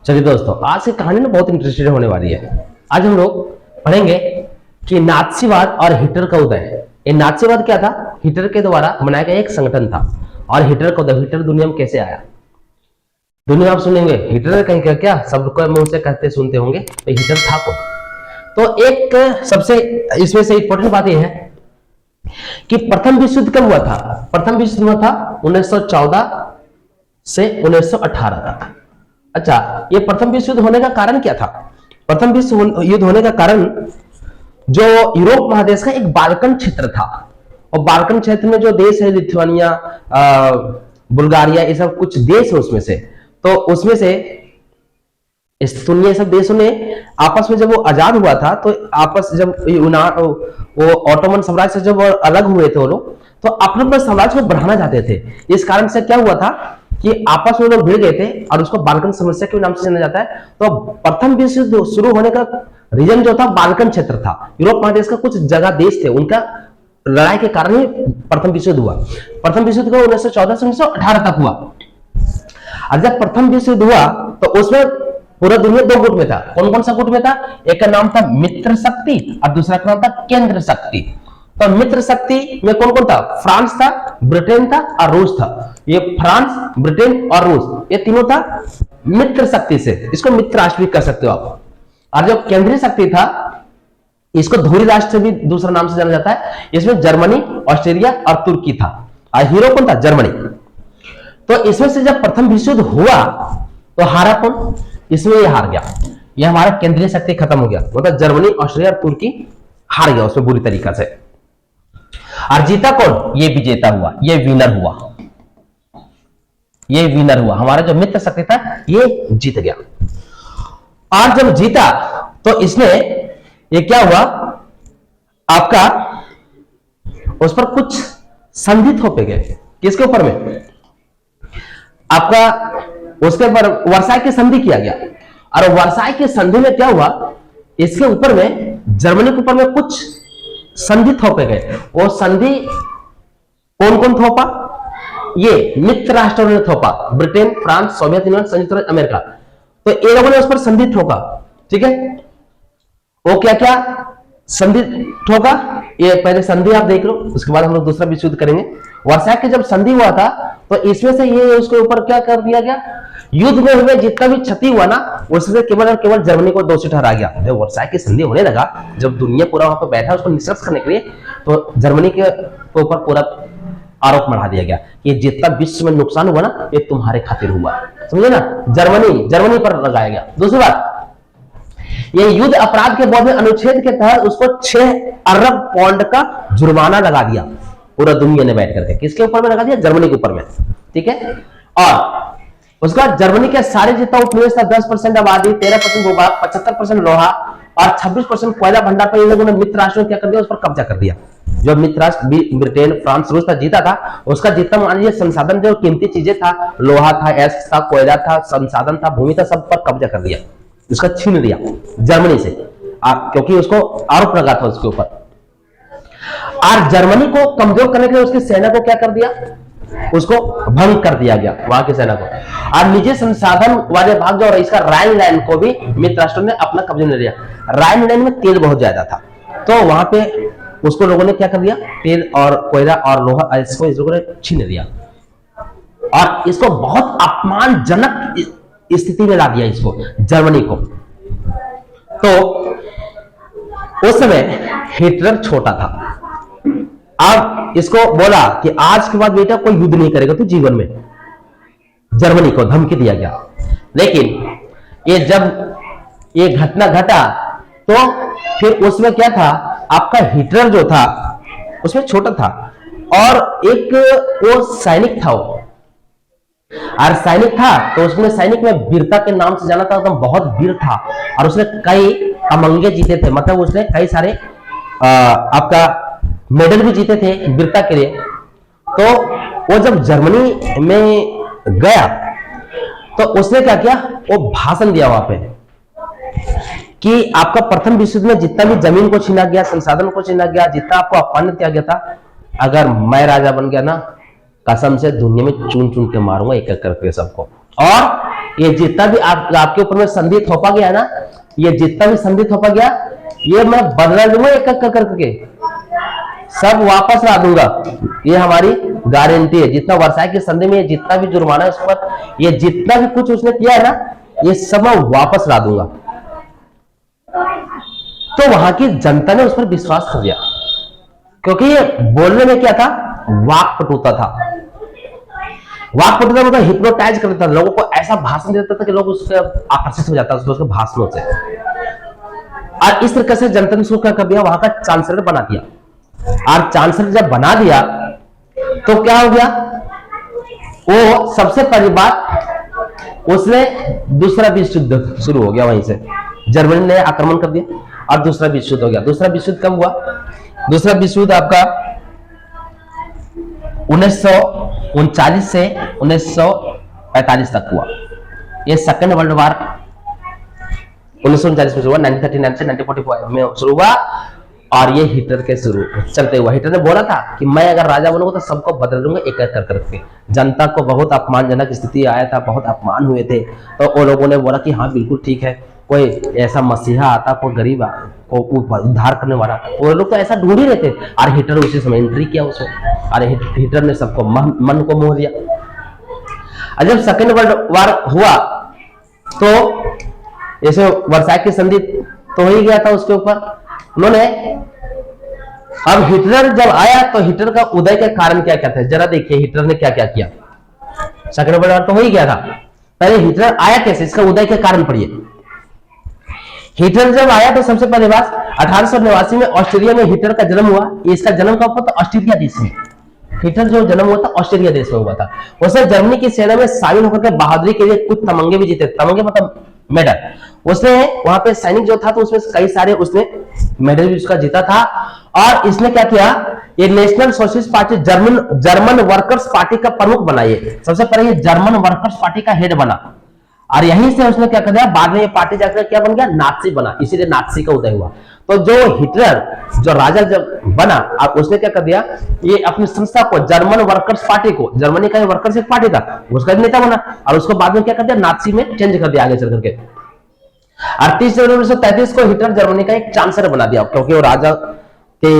चलिए दोस्तों, आज की कहानी ना बहुत इंटरेस्टिंग होने वाली है। आज हम लोग पढ़ेंगे कि नात्सीवाद और हिटलर का उदय। ये नात्सीवाद क्या था? हिटलर के द्वारा बनाया गया एक संगठन था। और हिटलर का उदय, हिटलर दुनिया में कैसे आया? दुनिया आप सुनेंगे हिटलर कहीं क्या क्या सबको मुंह से कहते सुनते होंगे, तो हिटलर था कौन? तो एक सबसे इसमें से इंपॉर्टेंट बात यह है कि प्रथम विश्व युद्ध कब हुआ था? प्रथम विश्व युद्ध हुआ था 1914 से 1918 तक। अच्छा, ये प्रथम विश्व युद्ध होने का कारण क्या था? प्रथम विश्व युद्ध होने का कारण जो यूरोप महादेश का एक बाल्कन क्षेत्र था, और बाल्कन क्षेत्र में जो देश है लिथुआनिया, बुल्गारिया, ये सब कुछ देश है उसमें से। तो उसमें से ये सब देशों ने आपस में जब वो आजाद हुआ था, तो आपस जब वो ऑटोमन साम्राज्य से जब अलग हुए थे वो लोग, तो अपने साम्राज्य को बढ़ाना चाहते थे। इस कारण से क्या हुआ था कि आपस में लोग भिड़ गए थे, और उसको बाल्कन समस्या के नाम से जाना जाता है। तो प्रथम विश्व युद्ध शुरू होने का रीजन जो था बाल्कन क्षेत्र था। यूरोप महादेश का कुछ जगह देश थे, उनका लड़ाई के कारण ही प्रथम विश्व युद्ध हुआ। प्रथम विश्व युद्ध 1914 से 1918 तक हुआ। और जब प्रथम विश्व युद्ध हुआ तो उसमें पूरा दुनिया दो गुट में था। कौन कौन सा गुट में था? एक का नाम था मित्र शक्ति और दूसरा का नाम था केंद्र शक्ति। तो मित्र शक्ति में कौन कौन था? फ्रांस था, ब्रिटेन था और रूस था। ये फ्रांस, ब्रिटेन और रूस, ये तीनों था मित्र शक्ति से। इसको मित्र राष्ट्र भी कह सकते हो आप। और जो केंद्रीय शक्ति था, इसको धुरी राष्ट्र से भी दूसरा नाम से जाना जाता है। इसमें जर्मनी, ऑस्ट्रेलिया और तुर्की था। और हीरो कौन था? जर्मनी। तो इसमें से जब प्रथम विश्व युद्ध हुआ तो हारा कौन? इसमें ये हार गया। ये हमारा केंद्रीय शक्ति खत्म हो गया, मतलब जर्मनी, ऑस्ट्रेलिया और तुर्की हार गया उसमें बुरी तरीका से। और जीता कौन? ये विजेता हुआ, ये विनर हुआ, ये विनर हुआ। हमारा जो मित्र शक्ति था ये जीत गया। और जब जीता तो इसने ये क्या हुआ, आपका उस पर कुछ संधि थोपे गए। किसके ऊपर में? आपका उसके ऊपर वर्साई की संधि किया गया। और वर्साई की संधि में क्या हुआ, इसके ऊपर में जर्मनी के ऊपर में कुछ संधि थोपे गए। वो संधि कौन कौन थोपा? ये मित्र राष्ट्रों ने थोपा, ब्रिटेन, फ्रांस, सोवियत यूनियन, संयुक्त राज्य अमेरिका। तो ये लोगों ने उस पर संधि ठोका। ठीक है, वो क्या क्या संधि ठोका, ये पहले संधि आप देख लो, उसके बाद हम लोग दूसरा विश्व युद्ध करेंगे। वर्साई के जब संधि हुआ था तो इसमें से ये उसके ऊपर क्या कर दिया गया, युद्ध में हुए जितना भी क्षति हुआ ना, उसमें केवल और केवल जर्मनी को दोषी ठहराया गया। जब वर्साई की संधि होने लगा, जब दुनिया पूरा वहां पर बैठा उसको निष्कर्ष करने के लिए, तो जर्मनी के ऊपर पूरा आरोप बढ़ा दिया गया कि जितना विश्व में नुकसान हुआ ना, ये तुम्हारे खातिर हुआ। समझे ना? जर्मनी पर लगाया गया। दूसरी बात, ये युद्ध अपराध के बोध में अनुच्छेद के तहत उसको 6 अरब पाउंड का जुर्माना लगा दिया पूरा दुनिया ने बैठ करके। किसके ऊपर में लगा दिया? जर्मनी के ऊपर में। ठीक है, और उसका जर्मनी के सारे जितना उपनिवेश था, 10% आबादी, 13% भूभाग, 75% लोहा और 26% कोयला भंडार पर इन लोगों ने मित्र राष्ट्रों ने क्या कर दिया, उस पर कब्जा कर दिया। जो मित्र राष्ट्र ब्रिटेन, फ्रांस, रूस था जीता था, उसका जितना मान लीजिए संसाधन, जो कीमती चीजें था, लोहा था, एस्क था, कोयला था, संसाधन था, भूमि था, सब पर कब्जा कर दिया। उसका छीन लिया जर्मनी से, क्योंकि उसको आरोप लगा था उसके ऊपर। और जर्मनी को कमजोर करने के लिए उसकी सेना को क्या कर दिया, उसको भंग कर दिया गया, वहां की सेना को। और निजी संसाधन वाले भाग जो, इसका राइनलैंड को भी मित्र राष्ट्रों ने अपना कब्जे में लिया। राइनलैंड में तेल बहुत ज्यादा था, तो वहां पे उसको लोगों ने क्या कर दिया, तेल और कोयला और लोहा, इसको इस लोगों ने छीन लिया। और इसको बहुत अपमानजनक स्थिति में ला दिया इसको, जर्मनी को। तो उस समय हिटलर छोटा था। अब इसको बोला कि आज के बाद बेटा कोई युद्ध नहीं करेगा तू जीवन में। जर्मनी को धमकी दिया गया। लेकिन ये जब ये घटना घटा तो फिर उसमें क्या था, आपका हिटलर जो था उसमें छोटा था, और एक वो सैनिक था, वो और सैनिक था तो उसमें सैनिक में वीरता के नाम से जाना था, एकदम बहुत वीर था। और उसने कई तमंगे जीते थे, मतलब उसने कई सारे आपका मेडल भी जीते थे वीरता के लिए। तो वो जब जर्मनी में गया तो उसने क्या किया, वो भाषण दिया वहां पे कि आपका प्रथम विश्व युद्ध में जितना भी जमीन को छीना गया, संसाधन को छीना गया, जितना आपको अपमान किया गया था, अगर मैं राजा बन गया ना, कसम से दुनिया में चुन चुन के मारूंगा एक एक करके सबको। और ये जितना भी आपके ऊपर में संधि थोपा गया ना, ये जितना भी संधि थोपा गया, ये मैं बदला दूंगा एक एक करके, सब वापस ला दूंगा। ये हमारी गारंटी है। जितना वर्षाई की संधि में जितना भी जुर्माना है उस पर, ये जितना भी कुछ उसने किया है ना, ये सब मैं वापस ला दूंगा। तो वहां की जनता ने उस पर विश्वास कर दिया, क्योंकि ये बोलने में क्या था, वाक्पटुता था। वाक्पटुता मतलब हिप्नोटाइज कर देता था लोगों को, ऐसा भाषण देता था कि लोग उससे आकर्षित हो जाता उसके भाषणों से। और इस तरीके से जनता ने उसको क्या कर दिया, वहां का चांसलर बना दिया। और चांसलर जब बना दिया तो क्या हो गया, वो सबसे पहली बात उसने दूसरा विश्व युद्ध शुरू हो गया। वहीं से जर्मनी ने आक्रमण कर दिया और दूसरा विश्व युद्ध हो गया। दूसरा विश्व युद्ध कब हुआ, दूसरा विश्व युद्ध आपका 1939 से 1945 तक हुआ। ये सेकेंड वर्ल्ड वार 1939 में शुरू हुआ, 1939 से 1945 में शुरू हुआ। और ये हिटलर के शुरू चलते हुआ, हिटलर ने बोला था कि मैं अगर राजा बनूंगा तो सबको बदल दूंगा एक एक करके। जनता को बहुत अपमानजनक स्थिति आया था, बहुत अपमान हुए थे, तो वो लोगों ने बोला कि हाँ बिल्कुल ठीक है, कोई ऐसा मसीहा आता, कोई गरीब को उद्धार करने वाला, वो लोग तो ऐसा ढूंढ ही रहे थे। और हिटलर उसी समय एंट्री किया उसमें, और हिटलर ने सबको मन को मोह दिया। और जब सेकेंड वर्ल्ड वार हुआ तो जैसे वर्साई की संधि तो हो ही गया था उसके ऊपर, उन्होंने अब हिटलर जब आया तो हिटलर का उदय के कारण क्या क्या थे, जरा देखिए हिटलर ने क्या क्या किया। सेकेंड वर्ल्ड वार तो हो ही गया था, पहले हिटलर आया कैसे, इसका उदय के कारण पढ़िए। हिटलर जब आया तो सबसे पहले बात 1889 में ऑस्ट्रेलिया में हिटलर का जन्म हुआ। इसका जन्म कब हुआ था, ऑस्ट्रेलिया देश में। हिटलर जो जन्म हुआ था ऑस्ट्रेलिया देश में हुआ था। उसने जर्मनी की सेना में शामिल होकर के बहादुरी के लिए कुछ तमंगे भी जीते। तमंगे मतलब मेडल। उसने वहां पे सैनिक जो था तो उसमें कई सारे उसने मेडल भी उसका जीता था। और इसने क्या किया, ये national socialist party German workers party का प्रमुख बना। ये सबसे पहले ये जर्मन वर्कर्स पार्टी का हेड बना, और यहीं से उसने क्या कर दिया, बाद में ये पार्टी जाकर क्या बन गया, नाजी बना। इसीलिए नाजी का उदय हुआ। तो जो हिटलर जो राजा जब बना, अब उसने क्या कर दिया, ये अपनी संस्था को जर्मन वर्कर्स पार्टी को, जर्मनी का वर्कर्स एक पार्टी था, उसका नेता बना, और उसको बाद में क्या कर दिया, नाजी में चेंज कर दिया आगे चल करके। 38 जनवरी 1933 को हिटलर जर्मनी का एक चांसलर बना दिया, क्योंकि वो राजा के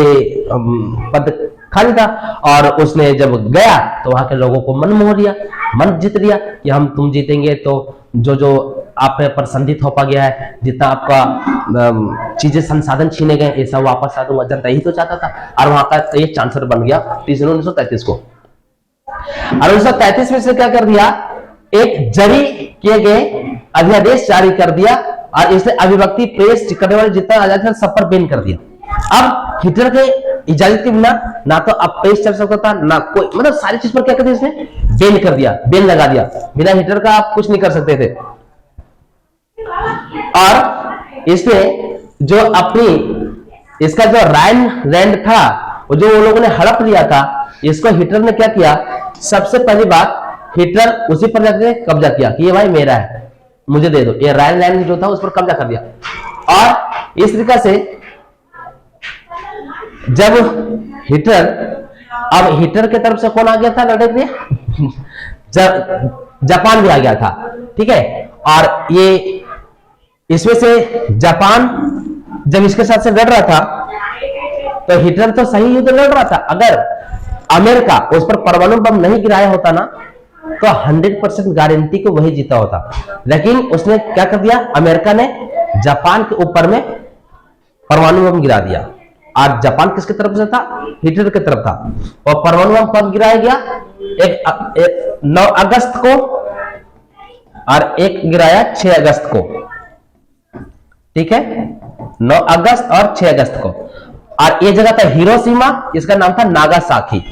पद खाली था। और उसने जब गया तो वहां के लोगों को मन मोह लिया, मन जीत लिया कि हम तुम जीतेंगे तो जो जो आप पर संधि थोपा गया है, जितना आपका चीजें संसाधन छीने गए, ये सब वापस आ दूंगा। जनता ही तो चाहता था, और वहां का ये चांसलर बन गया 30 जनवरी 1933 को। और 1933 में से क्या कर दिया, एक जारी किए गए अध्यादेश जारी कर दिया, और इसने अभिव्यक्ति प्रेस करने वाले जितना आजादी था सब पर बैन कर दिया। अब हिटलर के इजाजत के बिना ना तो अब प्रेस चल सकता था, ना कोई, मतलब सारी चीज पर क्या कर दिया इसने, बैन कर दिया, बैन लगा दिया। बिना हिटलर का आप कुछ नहीं कर सकते थे। और इसने जो अपनी, इसका जो राइन लैंड था, जो वो लोगों ने हड़प लिया था, इसको हिटलर ने क्या किया, सबसे पहली बात हिटलर उसी पर जाकर कब्जा किया कि ये भाई मेरा है, मुझे दे दो। ये राइन लैंड जो था उस पर कब्जा कर दिया। और इस तरीके से जब हिटलर, अब हिटलर की तरफ से कौन आ गया था लड़ने के लिए, जापान भी आ गया था, ठीक है। और ये इसमें से जापान जब इसके साथ से लड़ रहा था तो हिटलर तो सही युद्ध लड़ रहा था। अगर अमेरिका उस पर परमाणु बम नहीं गिराया होता ना तो 100% गारंटी को वही जीता होता। लेकिन उसने क्या कर दिया, अमेरिका ने जापान के ऊपर में परमाणु बम गिरा दिया। और जापान किसकी तरफ से था, हिटलर की तरफ था। और परमाणु बम कब गिराया गया, एक 9 अगस्त को, और एक गिराया 6 अगस्त को, ठीक है, 9 अगस्त और 6 अगस्त को। और ये जगह था हिरोशिमा, इसका नाम था नागासाकी।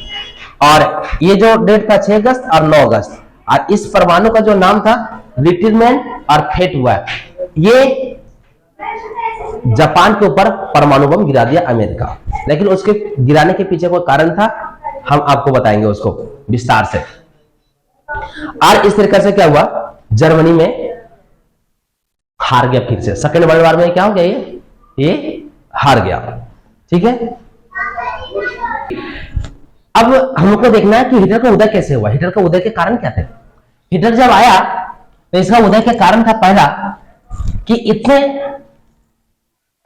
और ये जो डेट था 6 अगस्त और 9 अगस्त। और इस परमाणु का जो नाम था लिटिल मैन और फेट हुआ। ये जापान के ऊपर परमाणु बम गिरा दिया अमेरिका। लेकिन उसके गिराने के पीछे कोई कारण था, हम आपको बताएंगे उसको विस्तार से। और इस तरीके से क्या हुआ, जर्मनी में हार गया फिर से। सेकेंड वर्ल्ड वॉर में क्या हो गया, ये हार गया, ठीक है। अब हमको देखना है कि हिटलर का उदय कैसे हुआ, हिटलर का उदय के कारण क्या थे। हिटलर जब आया तो इसका उदय का कारण था पहला कि इतने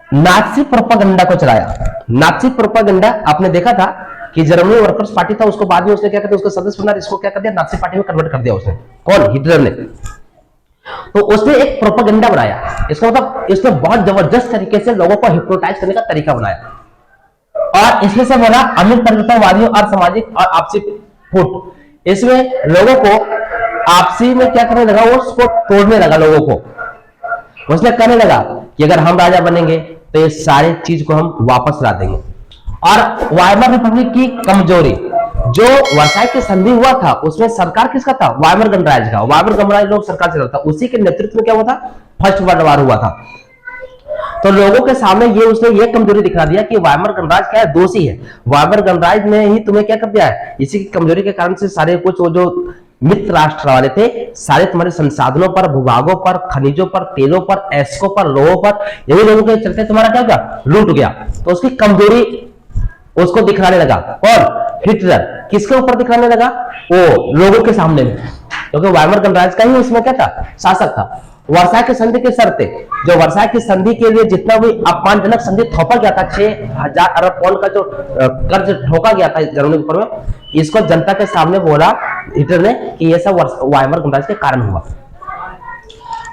नाजी प्रोपागेंडा को चलाया। नाजी प्रोपागेंडा आपने देखा था कि जर्मनी वर्कर्स पार्टी था, उसको बाद में उसने क्या करते उसका सदस्य बना, इसको क्या कर दिया नाजी पार्टी में कन्वर्ट कर दिया उसने, कौन, हिटलर ने। तो उसने एक प्रोपागेंडा बनाया, इसका मतलब इसने बहुत जबरदस्त तरीके से लोगों को हिप्नोटाइज करने का तरीका बनाया, और इसमें से बोला अमीर परिवर्तनवादियों और सामाजिक और आपसी फूट। इसमें लोगों को आपसी में क्या करने लगा, वो उसको तोड़ने लगा लोगों को। उसने कहने लगा कि अगर हम राजा बनेंगे तो ये सारी चीज को हम वापस ला देंगे। और वाइमर रिपब्लिक की कमजोरी, जो वर्साई की संधि हुआ था उसमें सरकार किसका था, वाइमर गणराज्य का। वाइमर गणराज्य लोग सरकार चला था, उसी के नेतृत्व में क्या हुआ था, फर्स्ट वर्ल्ड वॉर हुआ था। तो लोगों के सामने ये उसने ये कमजोरी दिखा दिया कि वाइमर गणराज्य क्या है, दोषी है। वाइमर गणराज्य ने ही तुम्हें क्या कर दिया है, इसी की कमजोरी के कारण से सारे कुछ वो जो मित्र राष्ट्र वाले थे सारे तुम्हारे संसाधनों पर, भूभागों पर, खनिजों पर, तेलों पर, एस्को पर, लोगों पर, यही लोगों के चलते तुम्हारा क्या होगा, लूट गया। तो उसकी कमजोरी उसको दिखाने लगा, और हिटलर किसके ऊपर दिखाने लगा, वो लोगों के सामने में, क्योंकि वाइमर गणराज्य का ही उसमें क्या था, शासक था। वर्साई की संधि के शर्तें, जो वर्साई की संधि के लिए जितना भी अपमानजनक संधि थोपा गया था, 6,000 अरब पाउंड का जो कर्ज ठोका गया था जर्मनी के ऊपर में, इसको जनता के सामने बोला हिटलर ने कि यह सब वाइमर गणराज्य के कारण हुआ।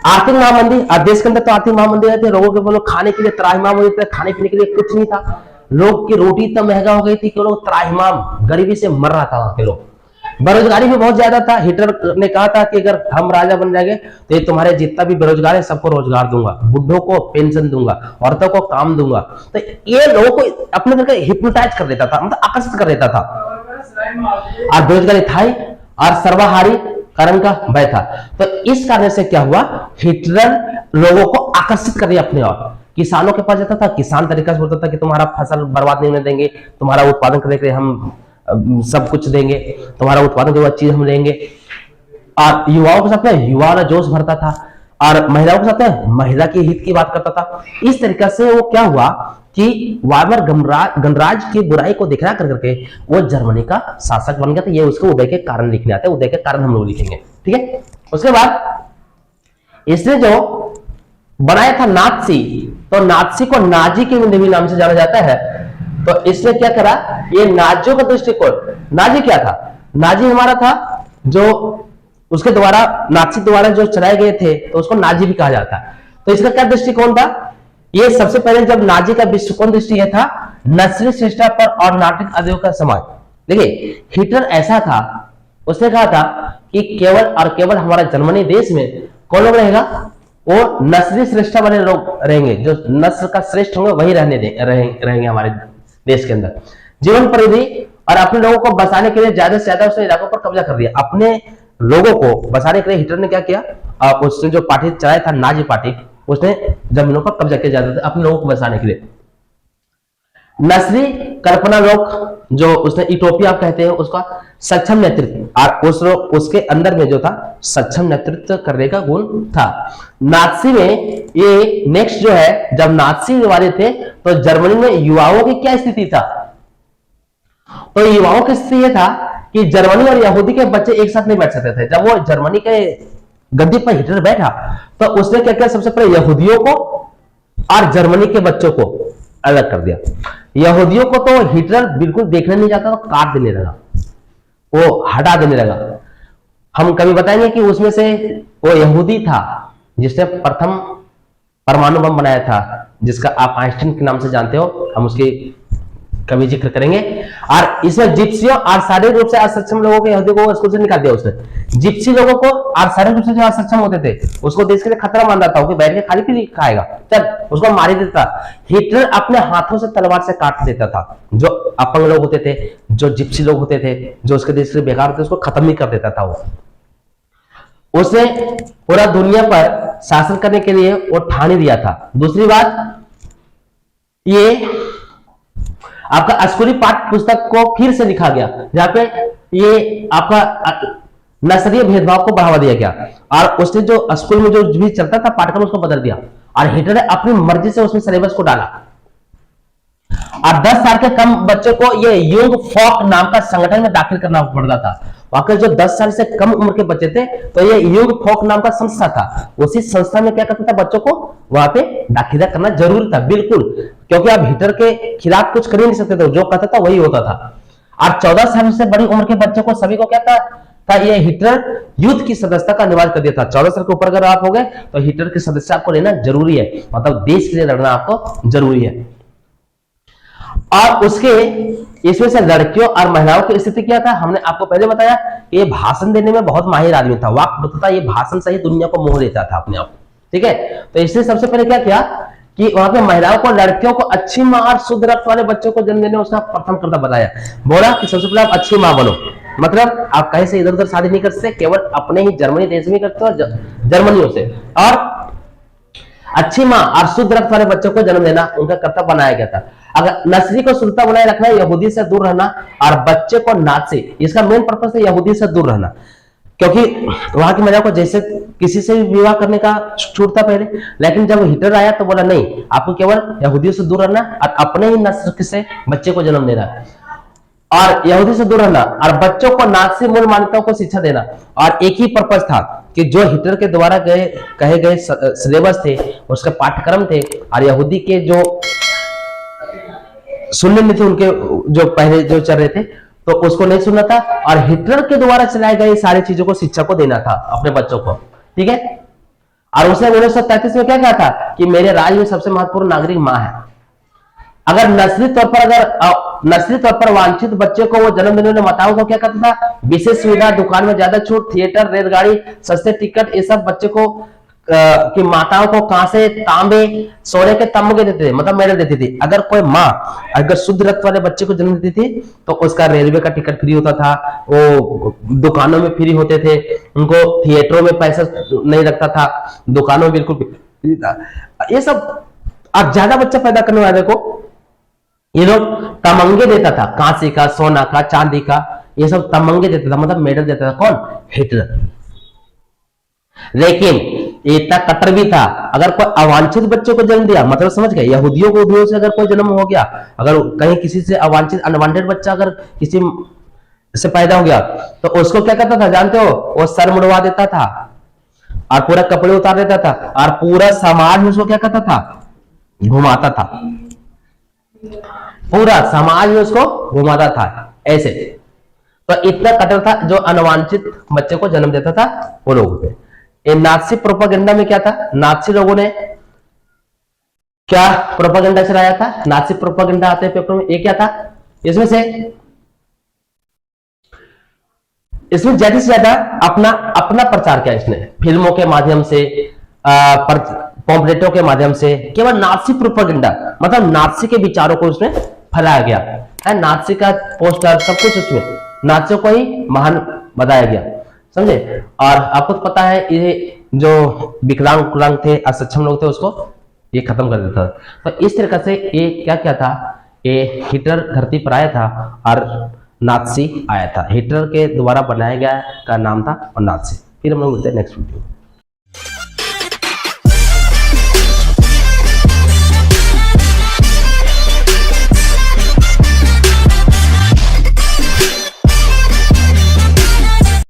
आर्थिक महामंदी, देश के अंदर तो आर्थिक महामंदी रहती है, लोगों के बोलो खाने के लिए त्राहिमाम हो जाते, खाने पीने के लिए कुछ नहीं था, लोग की रोटी इतना महंगा हो गई थी कि लोग त्राहिमाम गरीबी से मर रहा था वहां के लोग। बेरोजगारी भी बहुत ज्यादा था। हिटलर ने कहा था कि अगर हम राजा बन जाएंगे तो ये तुम्हारे जितना भी बेरोजगार है सबको रोजगार दूंगा, बुढ़ों को पेंशन दूंगा, औरतों को काम दूंगा। तो ये लोगों को अपने तरह हिप्नोटाइज कर देता था, मतलब आकर्षित कर देता था। और बेरोजगारी था ही, और सर्वाहारी कारण का भय था। तो इस कारण से क्या हुआ, हिटलर लोगों को आकर्षित कर दिया अपने ओर। किसानों के पास जाता था, किसान तरीका से बोलता था कि तुम्हारा फसल बर्बाद नहीं होने देंगे, तुम्हारा उत्पादन करने के लिए हम सब कुछ देंगे, तुम्हारा उत्पादन की चीज हम लेंगे। और युवाओं के साथ में युवा वाला जोश भरता था, और महिलाओं के साथ में महिला के हित की बात करता था। इस तरीके से वो क्या हुआ कि वाइमर गणराज्य की बुराई को दिखला करके वो जर्मनी का शासक बन गया था। ये उसके उदय के कारण लिखने आते हैं, उदय के कारण हम लोग लिखेंगे, ठीक है। उसके बाद इसने जो बनाया था नाजी, तो नाजी को नाजी के भी नाम से जाना जाता है। तो इसने क्या करा, ये नाजियों का दृष्टिकोण, नाजी क्या था, नाजी हमारा था जो उसके द्वारा नाजी द्वारा जो चलाए गए थे, तो उसको नाजी भी कहा जाता है। तो इसका क्या दृष्टिकोण था, ये सबसे पहले जब नाजी का दृष्टिकोण दृष्टि यह था नस्ली श्रेष्ठता पर और नाटक आदियों का समाज। देखिए हिटलर ऐसा था, उसने कहा था कि केवल और केवल हमारा जर्मनी देश में कौन लोग रहेगा, वो नस्ली श्रेष्ठता वाले लोग रहेंगे, जो नस्ल का श्रेष्ठ होंगे वही रहेंगे हमारे देश के अंदर। जीवन परिधि और अपने लोगों को बसाने के लिए ज्यादा से ज्यादा उसने इलाकों पर कब्जा कर दिया। अपने लोगों को बसाने के लिए हिटलर ने क्या किया, उसने जो पार्टी चलाया था नाजी पार्टी, उसने जमीनों पर कब्जा किया जाता था अपने लोगों को बसाने के लिए। नस्ली कल्पना लोग जो उसने इटोपिया कहते हैं उसका सक्षम नेतृत्व, और उसके अंदर में जो था सक्षम नेतृत्व करने का गुण था। नाजी में ये नेक्स्ट जो है, जब नाजी वाले थे तो जर्मनी में युवाओं की क्या स्थिति था, तो युवाओं की स्थिति यह था कि जर्मनी और यहूदी के बच्चे एक साथ नहीं बैठ सकते थे। जब वो जर्मनी के गद्दी पर हिटलर बैठा तो उसने क्या किया, सबसे पहले यहूदियों को और जर्मनी के बच्चों को अलग कर दिया। यहूदियों को तो हिटलर बिल्कुल देखने नहीं जाता, तो काट देने लगा, वो हटा देने लगा। हम कभी बताएंगे कि उसमें से वो यहूदी था जिसने प्रथम परमाणु बम बनाया था, जिसका आप आइंस्टाइन के नाम से जानते हो, हम उसकी कभी जिक्र करेंगे। और इसमें जिप्सियों और शारीरिक रूप से असक्षम लोगों के यहूदी को स्कूल से निकाल दिया उसने। जिप्सी लोगों को और शारीरिक रूप से जो असक्षम होते थे उसको देश के लिए खतरा मान रहा था कि बैठ के खाली पी खाएगा, चल उसको मार ही देता। हिटलर अपने हाथों से तलवार से काट देता था जो अपंग लोग होते थे, जो जिप्सी लोग होते थे, जो उसके देश के लिए बेकार होते, उसको खत्म ही कर देता था वो। उसने पूरा दुनिया पर शासन करने के लिए वो ठान ही दिया था। दूसरी बात, ये आपका स्कूली पाठ्य पुस्तक को फिर से लिखा गया, जहां पे ये आपका नस्लीय भेदभाव को बढ़ावा दिया गया, और उसने जो स्कूल में जो भी चलता था पाठ्यक्रम उसको बदल दिया, और हिटलर ने अपनी मर्जी से उसमें सिलेबस को डाला। और 10 साल के कम बच्चों को ये युंग फॉक नाम का संगठन में दाखिल करना पड़ता था। वहां के जो 10 साल से कम उम्र के बच्चे थे तो ये युंग फॉक नाम का संस्था था, उसी संस्था में क्या करता था, बच्चों को वहां पे दाखिला करना जरूरी था, बिल्कुल, क्योंकि आप हिटलर के खिलाफ कुछ कर ही नहीं सकते थे, जो कहता था वही होता था। और 14 साल से बड़ी उम्र के बच्चों को सभी को क्या था ये हिटलर यूथ की सदस्यता का अनिवार्य कर दिया था। 14 साल के ऊपर अगर आप हो गए तो हिटलर की सदस्य आपको लेना जरूरी है, मतलब देश के लिए लड़ना आपको जरूरी है। और उसके इसमें से लड़कियों और महिलाओं की स्थिति क्या था, हमने आपको पहले बताया कि ये भाषण देने में बहुत माहिर आदमी था, वाक बताता, ये भाषण से ही दुनिया को मोह लेता था अपने आप, ठीक है। तो इसलिए सबसे पहले क्या किया कि वहां पे महिलाओं को, लड़कियों को अच्छी मां और शुद्ध रक्त वाले बच्चों को जन्म देने उसका प्रथम कर्ता बताया। बोला कि सबसे पहले आप अच्छी मां बनो, मतलब आप कहीं से इधर उधर शादी नहीं कर सकते, केवल अपने ही जर्मनी देश में करते हो, जर्मनियों से, और अच्छी मां और शुद्ध रक्त वाले बच्चों को जन्म देना उनका कर्तव्य बनाया गया था। अगर नस्ली को शुद्धता बनाए रखना, यहूदी से दूर रहना, और बच्चे को नाची, इसका मेन पर्पस है यहूदी से दूर रहना, क्योंकि वहां की महिला को जैसे किसी से भी विवाह करने का छूट था पहले, लेकिन जब हिटलर आया तो बोला नहीं, आपको केवल यहूदियों से दूर रहना और अपने ही नस्ल से बच्चे को जन्म देना, और यहूदी से दूर रहना, और बच्चों को नाजी मूल मान्यताओं को शिक्षा देना। और एक ही पर्पस था कि जो हिटलर के द्वारा कहे गए सिलेबस थे, उसके पाठ्यक्रम थे, और यहूदी के जो सुनने नहीं थे, उनके जो पहले जो चल रहे थे, तो उसको नहीं सुनना था, और हिटलर के द्वारा चलाए गए सारी चीजों को शिक्षा को देना था अपने बच्चों को, ठीक है। और उसने 1933 में क्या कहा था कि मेरे राज्य में सबसे महत्वपूर्ण नागरिक मां है। अगर नस्ली तौर पर वांछित बच्चे को वो जन्म देने वाले माताओं को क्या करता था, विशेष सुविधा, दुकान में ज्यादा छूट, थिएटर, रेलगाड़ी, सस्ते टिकट, ये सब बच्चे को कि माताओं को कांसे, तांबे, सोने के तमगे देते थे, मतलब मेडल देती थी। अगर कोई माँ अगर शुद्ध रक्त वाले बच्चे को जन्म देती थी तो उसका रेलवे का टिकट फ्री होता था, वो दुकानों में फ्री होते थे, उनको थिएटरों में पैसा नहीं लगता था, दुकानों में बिल्कुल फ्री था। ये सब अब ज्यादा बच्चा पैदा करने वाले को ये लोग तमंगे देता था, कांसे का, सोना का, चांदी का, ये सब तमंगे देता था, मतलब मेडल देता था। कौन? हिटलर। लेकिन इतना कट्टर भी था, अगर कोई अवांछित बच्चे को जन्म दिया, मतलब समझ गए, यहूदियों से अगर कोई जन्म हो गया, अगर कहीं किसी से अवांछित अनवांटेड बच्चा अगर किसी से पैदा हो गया तो उसको क्या करता था जानते हो? वो सर मुड़वा देता था और पूरा कपड़े उतार देता था, और पूरा समाज में उसको क्या करता था? घुमाता था, पूरा समाज में उसको घुमाता था ऐसे। तो इतना कट्टर था जो अनवांछित बच्चे को जन्म देता था वो लोगों पे। ये नाजी प्रोपेगेंडा में क्या था? नाजी लोगों ने क्या प्रोपेगेंडा चलाया था? नाजी प्रोपेगेंडा आते हैं पेपर में, ये क्या था? इसमें ज्यादा से ज्यादा अपना प्रचार किया इसने, फिल्मों के माध्यम से, पॉम्पलेटों के माध्यम से, केवल नाजी प्रोपेगेंडा, मतलब नाजी के विचारों को उसमें फैलाया गया है। नाजी का पोस्टर सब कुछ उसमें नाजियों को ही महान बताया गया, समझे। और आपको पता है ये जो विकलांग थे, असक्षम लोग थे, उसको ये खत्म कर देता था। तो इस तरीके से ये क्या था, ये हिटलर धरती पर आया था और नाजी आया था। हिटलर के द्वारा बनाया गया का नाम था और नाजी। फिर हम लोग मिलते हैं नेक्स्ट वीडियो।